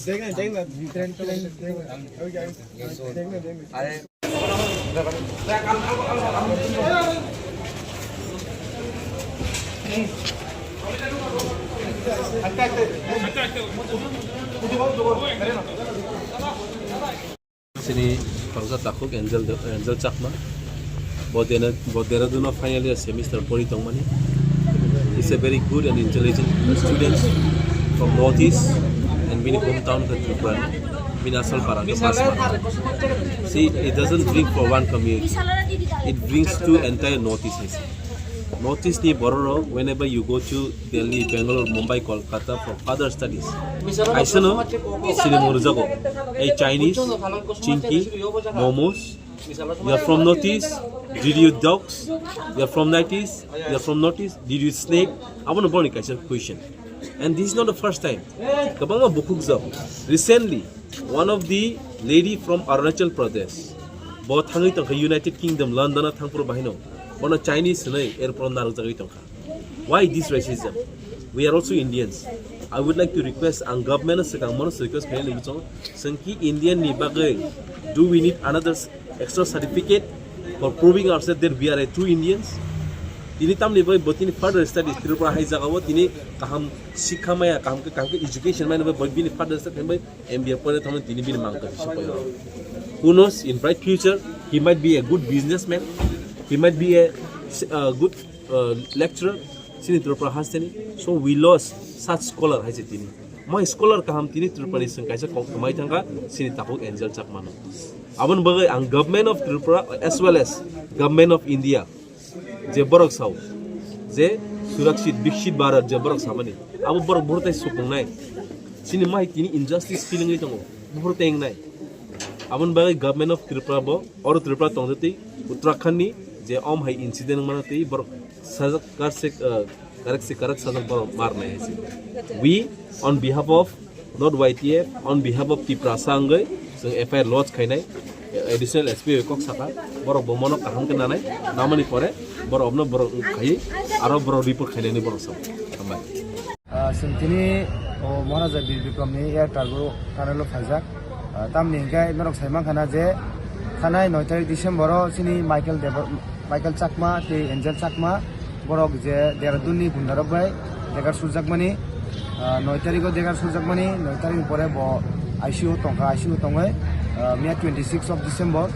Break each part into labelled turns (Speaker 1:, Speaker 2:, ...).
Speaker 1: Sini bangsa takuk Angel Chakma. Bodera finally a semester Politong Mani. He's a very good and intelligent student from Northeast and Mini hometown Tripura. Minasal Parang. See, it doesn't bring for one community. It brings to entire Northeast. Northeast ni Bororo, whenever you go to Delhi, Bangalore, Mumbai, Kolkata for further studies. I say no, Sinimurzago, a Chinese, Chinky, Momos. You are from Northeast. Did you dogs? You are from Northeast. You are from Northeast. Did you snake? I want to born a question. And this is not the first time. Kabanga Bukukzab. Recently, one of the lady from Arunachal Pradesh, both Hangitong United Kingdom, London, Thangpur Bahino. One of Chinese airport. Why this racism? We are also Indians. I would like to request ang government request Sanki Indian ni bagay. Do we need another extra certificate for proving ourselves that we are a true Indians? Ini tam ni boy botini further studies Tripura hai jaga wo tini kaham sikha maya kaham ke education mai boy bini further studies boy MBA pore thamne tini bini mang kar who knows in bright future he might be a good businessman. He might be a good lecturer. So we lost such scholar. My scholar kaham tini Tripura isang kaisa kamay tangka sini takuk Angel Chakmano. Aban bagay ang government of Tripura as well as government of India. Je borok saw. Je surakshit bikshit Bharat je borok samani. Abu borok burtai supong nai. Sini mai tini injustice feeling itango. Burtai eng nai. Aban bagay government of Tripura bo or Tripura tongdati Uttarakhand ni J Om high incident मनाते ही बर सजक कर सजक बर मारना है we on behalf of not YTF on behalf of Tripura sangai जों FIR lodge खाइनाय additional SP kok saka बर बमनो kaham ke nanai namani pore बर obno बर खाइ आरो बर report खाइनायनि बर सब थांबाय
Speaker 2: सिंथिनि महाराजा बीर बिक्रमनि एयार कार्गो कानालो फाइजाक तामनि गाय नरक साइमा खाना जे थानाय 9 तारिख डिसेम्बर सिनि माइकेल चाकमा ते एंजेल चाकमा बरक जे देहरादूननि गुन्दारबाय देगार सुजाकमानि 9 तारिखो देगार सुजाकमानि 9 तारिख परे ब आईसीयू तंगाय मिया 26 of December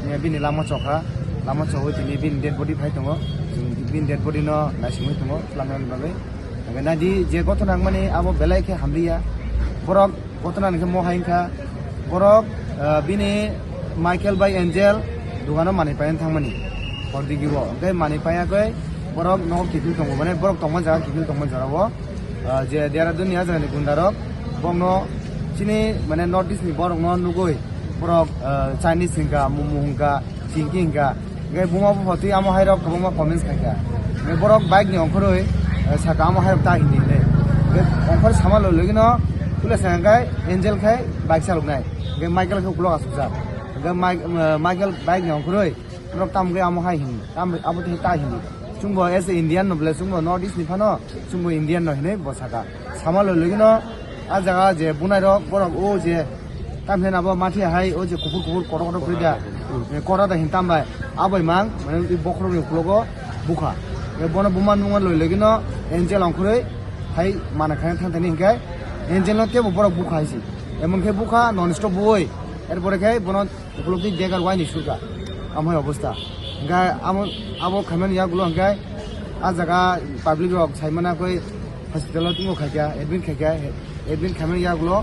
Speaker 2: मिया बिनि लामा चखो तिनि बिन डेड बडी फाइ दङ जों बिन डेड बडी न नासिमै दङ फ्लांनानि बागै नादि जे गथनाक माने आबो बेलायखे हामलिया बरक गथनानिखे महायखा बरक बिनि माइकेल बाय एंजेल दुगानो मानिपायन थांमानि हरदिगिबो ओमफ्राय मानिपायाखै बरक न किफिल दङ माने बरक तंमान जागा किफिल तंमान जागाबो जे देहरादूननि आजानि गुन्दारक बंनो सिनि माने नॉर्थ ईस्ट नि बरक न नुगै बरक चाइनीज हिंगा मोमो हिंगा चिंकी हिंगा गे बुमाबो फति आमो हायरक कबमा कमेन्ट्स खायका मे बरक बाइक नि अंखरoi साका आमो हायरक ता हिंदिले गे अंखर सामालो लगिनो तुले संगाय एंजेल खाय बाइक चालुनाय गे माइकेल खौ ब्लग आसुजा गे माइकेल बाइक नि अंखरoi रक ताम गे आमो हाय हिं ताम आबो ति ता हिं सुंबो एज ए इंडियन नबले सुंबो नॉर्थ ईस्ट नि फानो सुंबो इंडियन न हिने बसाका सामालो लगिनो आ जागा जे बुनाय रक बरक ओ जे ताम हेन आबो माथि हाय ओ जे कुकुर कट फैदा करा हिं तामबाय आबै मां माने बखरनि ब्लगो बुखा ए बनो बुमान नुङा लगिनो एंजेल अंखरoi हाय माना खाय थांथानि हिंगाय एंजेल न तेबो बरक बुखा हायसि एमनखे बुखा नन स्टप बय एरपरे खाय बनो उपलब्धि देगार वाइनि सुका आमय अवस्था गाय आबो खामानि यागुलो गाय आ जागा पाब्लिक रक साइमना कय हॉस्पिटल तिंगो खायका एडमिट खामानि यागुलो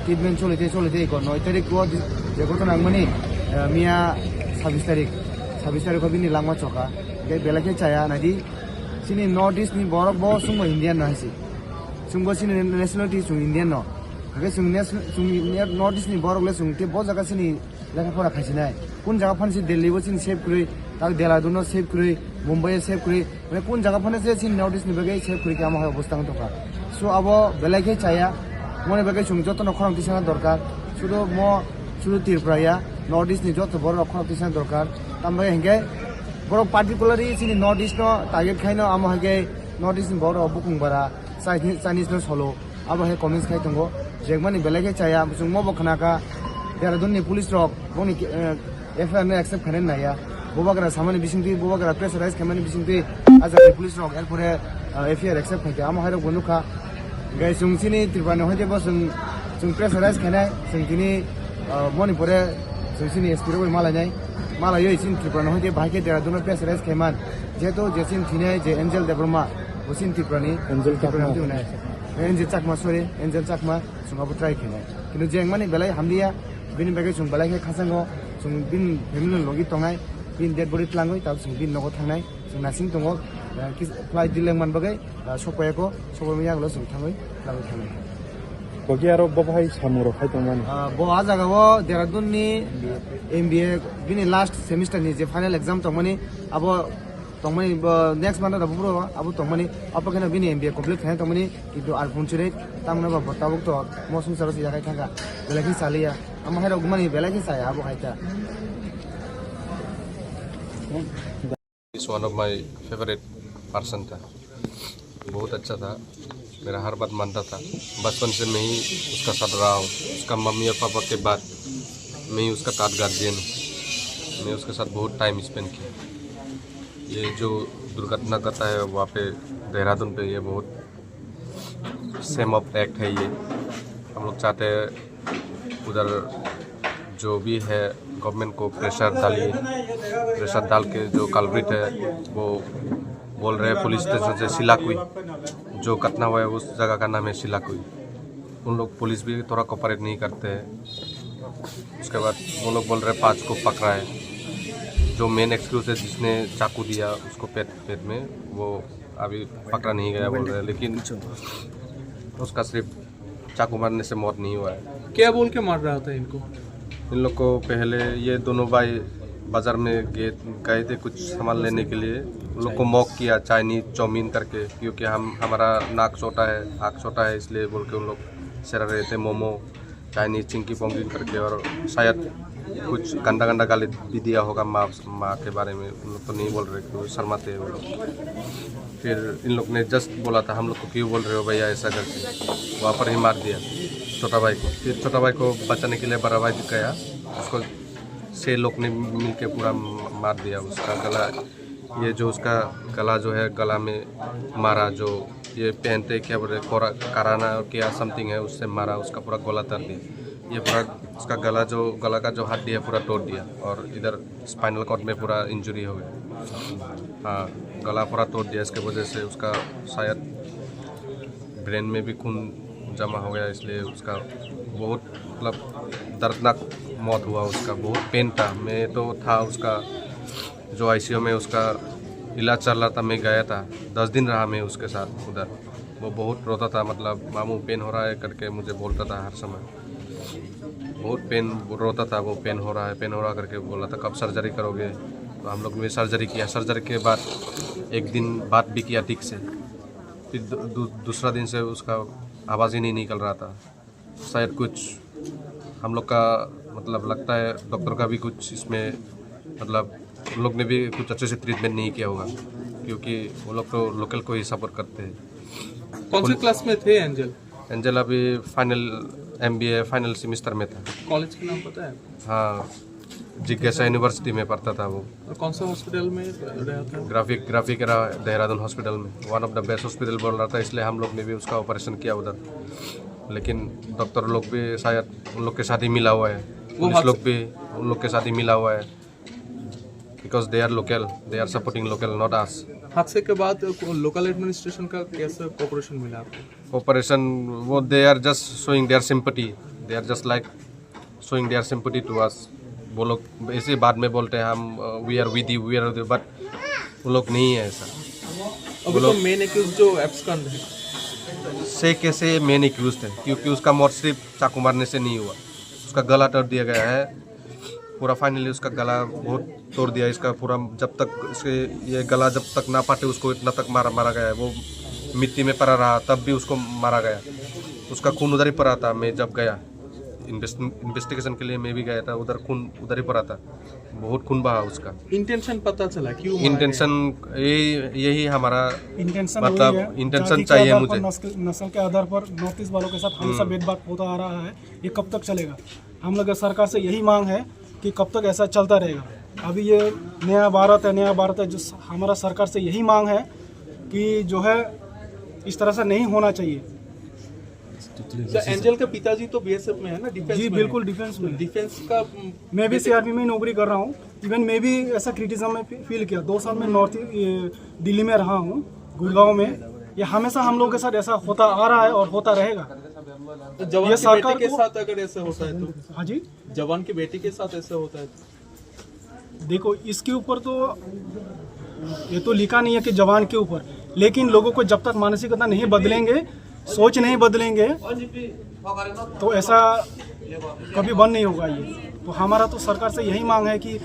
Speaker 2: ट्रिटमेंट चलते को 9 तारिख को जे घटना माने मिया 26 तारिख को बिनि लामा चका गे बेलाखे चाया नादि सिनि नॉर्थ ईस्ट नि बरक बो सुंगो इंडियन नहासि सुंगो सिनि नेशनलिटी सुं इंडियन न गे सुं नॉर्थ ईस्ट नि बरकले सुंते बो जागा सिनि लेखा फरा खायसिनाय कोन जागा फानसि दिल्ली बो सिनि सेफ कुरै ता देहरादून सेफ कुरै मुंबई सेफ कुरै माने कोन जागा फानसि सिनि नॉर्थ ईस्ट नि बगे सेफ कुरै कामा है अवस्था दका सो आबो बेलाखे चाया मने बगे सुं जत नखरम तिसाना दरकार शुरू त्रिपुराया नॉर्थ ईस्ट नि जत बर नखरम तिसाना दरकार तामबे हेंगे बर पार्टिकुलारली सिनि नॉर्थ ईस्ट न टारगेट खाइनो आमो हेगे नॉर्थ ईस्ट नि बर बुकुं बारा चाइनीज न सलो आबो हे कमेन्ट्स खाइ दंगो जेगमानी बेलेगे चाया जों मबो खनाका देहरादूननि पुलिस रक बनि एफआईआर ने एक्सेप्ट खाने नाया बोबाग्रा सामानि बिसिंति बोबाग्रा प्रेसाराइज खामानि बिसिंति आजादनि पुलिस रक एरपरे एफआईआर एक्सेप्ट खाके आम हायरो बनुखा गाय जोंसिनि त्रिपुरानि होते बस जों प्रेसाराइज खानाय जों दिनि मणिपुरे जोंसिनि एसपी रो मालायनाय मालायो इसिन त्रिपुरानि होते बाहायके देहरादून प्रेसाराइज खामान जेतो जेसिन थिनाय जे एंजेल देब्रमा बसिन त्रिपुरानि एंजेल चाकमा सरि एंजेल चाकमा जोंहाबो ट्राइ खानाय किन्तु जेंमानि बेलाय हामलिया बिनि बागै जों बेलायखे खासांगो जों बिन फेमिलि लगी तंनाय बिन डेड बडी tlangoi ता जों बिन नगो थांनाय जों नासिं दङ फ्लाइट दिलें मानबागै सपायाको सपामियागलो जों थाङै लाबो थाङै
Speaker 3: बगे आरो बहाय सामुरो फायतंमान
Speaker 2: बहा जागाव देहरादूननि एमबीए बिनि लास्ट सेमिस्टारनि जे फाइनल एग्जाम तंमानि अब तंमानि नेक्स्ट मान्थ अब पुरो अब तंमानि अपखना बिनि एमबीए कमप्लीट खाने तंमानि किन्तु आर फुनचुरे तामना बा बताबुक तो मौसम सरस जागाय थांगा बेलाखि सालिया हम हायरो गुमानि बेलाखि साया अब हायता
Speaker 4: is one of my favourite person था, बहुत अच्छा था, मेरा हर बात मानता था। बचपन से मैं ही उसका साथ रहा हूँ, उसका मम्मी और पापा के बाद मैं ही उसका थर्ड गार्जियन हूँ। मैं उसके साथ बहुत टाइम स्पेंड किया। ये जो दुर्घटना करता है वहाँ पे देहरादून पे, ये बहुत सेम ऑफ एक्ट है। ये हम लोग चाहते हैं उधर जो भी है गवर्नमेंट को प्रेशर डालिए, प्रेशर डाल के जो कल्प्रिट है वो बोल रहे हैं पुलिस स्टेशन से सिलाकुई, जो घटना हुआ है उस जगह का नाम है सिलाकुई। उन लोग पुलिस भी थोड़ा कोऑपरेट नहीं करते हैं। उसके बाद वो लोग बोल रहे हैं 5 को पकड़ा है। जो मेन एक्सक्यूज है जिसने चाकू दिया उसको पेट में, वो अभी पकड़ा नहीं गया बोल रहे हैं, लेकिन उसका सिर्फ चाकू मारने से मौत नहीं हुआ है।
Speaker 5: क्या बोल के मार रहा था इनको?
Speaker 4: इन लोग को पहले ये दोनों भाई बाज़ार में गए थे कुछ सामान लेने के लिए। उन लोग को मॉक किया चाइनीज चाउमीन करके, क्योंकि हमारा नाक छोटा है, आँख छोटा है, इसलिए बोल के उन लोग सेरा रहे थे मोमो चाइनीज चिंकी पोंगी करके। और शायद कुछ गंदा गंदा गाली भी दिया होगा माँ के बारे में। उन लोग तो नहीं बोल रहे, क्योंकि शर्माते वो लोग। फिर इन लोग ने जस्ट बोला था हम लोग को क्यों बोल रहे हो भैया ऐसा करके, वहाँ पर ही मार दिया छोटा भाई को। फिर छोटा भाई को बचाने के लिए बड़ा भाई गया, उसको 6 लोग ने मिल के पूरा मार दिया। उसका गला, ये जो उसका गला जो है, गला में मारा, जो ये पहनते क्या बोल रहे कराना क्या समथिंग है, उससे मारा, उसका पूरा गला तोड़ दिया। ये पूरा उसका गला का जो हड्डी है पूरा तोड़ दिया, और इधर स्पाइनल कॉर्ड में पूरा इंजरी हो गया। हाँ, गला पूरा तोड़ दिया। इसके वजह से उसका शायद ब्रेन में भी खून जमा हो गया, इसलिए उसका बहुत मतलब दर्दनाक मौत हुआ। उसका बहुत पेन था। मैं तो था उसका जो आईसीयू में उसका इलाज चल रहा था, मैं गया था, 10 दिन रहा मैं उसके साथ उधर। वो बहुत रोता था, मतलब मामू पेन हो रहा है करके मुझे बोलता था हर समय। बहुत पेन रोता था, वो पेन हो रहा है करके बोला था। कब सर्जरी करोगे? तो हम लोग ने सर्जरी किया। सर्जरी के बाद 1 दिन बात भी किया ठीक से। फिर दूसरा दिन से उसका आवाज़ ही नहीं निकल रहा था। शायद कुछ हम लोग का मतलब लगता है डॉक्टर का भी कुछ इसमें मतलब उन लोग ने भी कुछ अच्छे से ट्रीटमेंट नहीं किया होगा, क्योंकि वो लोग तो लोकल को ही सपोर्ट करते हैं।
Speaker 5: कौन से क्लास में थे एंजल?
Speaker 4: एंजल अभी फाइनल MBA फाइनल सेमेस्टर में था।
Speaker 5: कॉलेज का नाम पता है?
Speaker 4: हाँ, जिज्ञासा यूनिवर्सिटी में पढ़ता था वो।
Speaker 5: और कौन सा हॉस्पिटल में रहा था?
Speaker 4: ग्राफिक रहा देहरादून हॉस्पिटल में। One of the best hospital बोल रहा था, इसलिए हम लोग ने भी उसका ऑपरेशन किया उधर। लेकिन डॉक्टर लोग भी शायद उन लोग के साथ ही मिला हुआ है, पुलिस लोग भी उन लोग के साथ ही मिला हुआ है, because they are local, they are supporting local, not us.
Speaker 5: हादसे के बाद लोकल एडमिनिस्ट्रेशन का कैसा कोऑपरेशन मिला आपको?
Speaker 4: कोऑपरेशन वो they are just showing their sympathy, they are just like showing their sympathy to us. वो लोग ऐसे बाद में बोलते हैं हम we are with you, but वो लोग नहीं है ऐसा।
Speaker 5: अभी तो मेन एक्यूज जो एब्सकॉन्ड है
Speaker 4: से कैसे मेन एक्यूज थे, क्योंकि उसका मौत सिर्फ चाकू मारने से नहीं हुआ, उसका गला तोड़ दिया गया है पूरा। फाइनली उसका गला बहुत तोड़ दिया इसका पूरा। जब तक इसके ये गला जब तक ना पाटे उसको इतना तक मारा गया है। वो मिट्टी में पड़ा रहा तब भी उसको मारा गया, उसका खून उधर ही पड़ा था। मैं जब गया इन्वेस्टिगेशन के लिए मैं भी गया था, उधर खून उधर ही पड़ा था, बहुत खून बहा उसका।
Speaker 5: इंटेंशन पता चला क्यों?
Speaker 4: इंटेंशन यही हमारा
Speaker 6: इंटेंशन
Speaker 4: मतलब इंटेंशन चाहिए मुझे।
Speaker 6: नस्ल के आधार पर नॉर्थ ईस्ट वालों के साथ हमेशा भेदभाव होता आ रहा है, ये कब तक चलेगा? हम लोग सरकार से यही मांग है कि कब तक ऐसा चलता रहेगा। अभी ये नया भारत है, जो हमारा सरकार से यही मांग है कि जो है इस तरह से नहीं होना चाहिए।
Speaker 5: एंजल का पिताजी तो बीएसएफ में है ना, डिफेंस
Speaker 6: जी
Speaker 5: में
Speaker 6: बिल्कुल
Speaker 5: है।
Speaker 6: डिफेंस में।
Speaker 5: डिफेंस का
Speaker 6: मैं भी सीआरपी में नौकरी कर रहा हूँ। इवन मैं भी ऐसा क्रिटिसिज्म में फील किया। 2 साल में दिल्ली में रहा हूँ, गुड़गांव में। ये हमेशा हम लोगों के साथ ऐसा होता आ रहा है और होता रहेगा।
Speaker 5: तो जवान
Speaker 6: ये
Speaker 5: के
Speaker 6: सरकार
Speaker 5: बेटे के
Speaker 6: को-
Speaker 5: साथ अगर ऐसा होता है तो,
Speaker 6: हाँ जी,
Speaker 5: जवान के बेटे के साथ ऐसा होता है तो
Speaker 6: देखो इसके ऊपर तो ये तो लिखा नहीं है कि जवान के ऊपर, लेकिन लोगों को जब तक मानसिकता नहीं बदलेंगे, सोच नहीं बदलेंगे, तो ऐसा कभी बंद नहीं होगा। ये तो हमारा तो सरकार से यही मांग है कि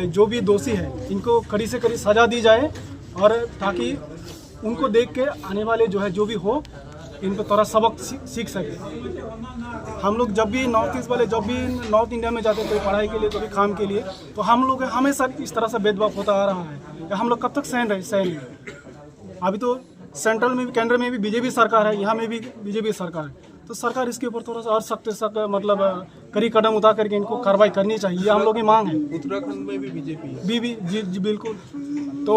Speaker 6: जो भी दोषी है इनको कड़ी से कड़ी सजा दी जाए, और ताकि उनको देख के आने वाले जो है जो भी हो इन पर थोड़ा सबक सीख सके। हम लोग जब भी नॉर्थ ईस्ट वाले जब भी नॉर्थ इंडिया में जाते थे पढ़ाई के लिए, कभी काम के लिए, तो हम लोग हमेशा इस तरह से भेदभाव होता आ रहा है। हम लोग कब तक सहन रहे? अभी तो सेंट्रल में भी, केंद्र में भी बीजेपी सरकार है, यहाँ में भी बीजेपी सरकार है। तो सरकार इसके ऊपर थोड़ा सा और सख्त मतलब कड़ी कदम उठा करके इनको कार्रवाई करनी चाहिए, ये हम लोग की मांग है।
Speaker 5: उत्तराखंड में भी बीजेपी है।
Speaker 6: जी बिल्कुल। तो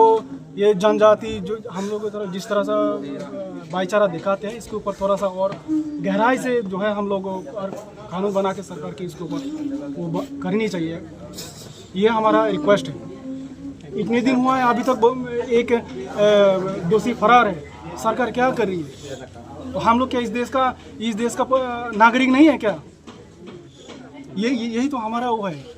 Speaker 6: ये जनजाति जो हम लोग जिस तरह से भाईचारा दिखाते हैं, इसके ऊपर थोड़ा सा और गहराई से जो है हम लोगों और कानून बना के सरकार की इसके ऊपर वो करनी चाहिए। ये हमारा रिक्वेस्ट है। इतने दिन हुआ है अभी तक एक दोषी फरार है, सरकार क्या कर रही है? तो हम लोग क्या इस देश का नागरिक नहीं है क्या? यही तो हमारा वो है।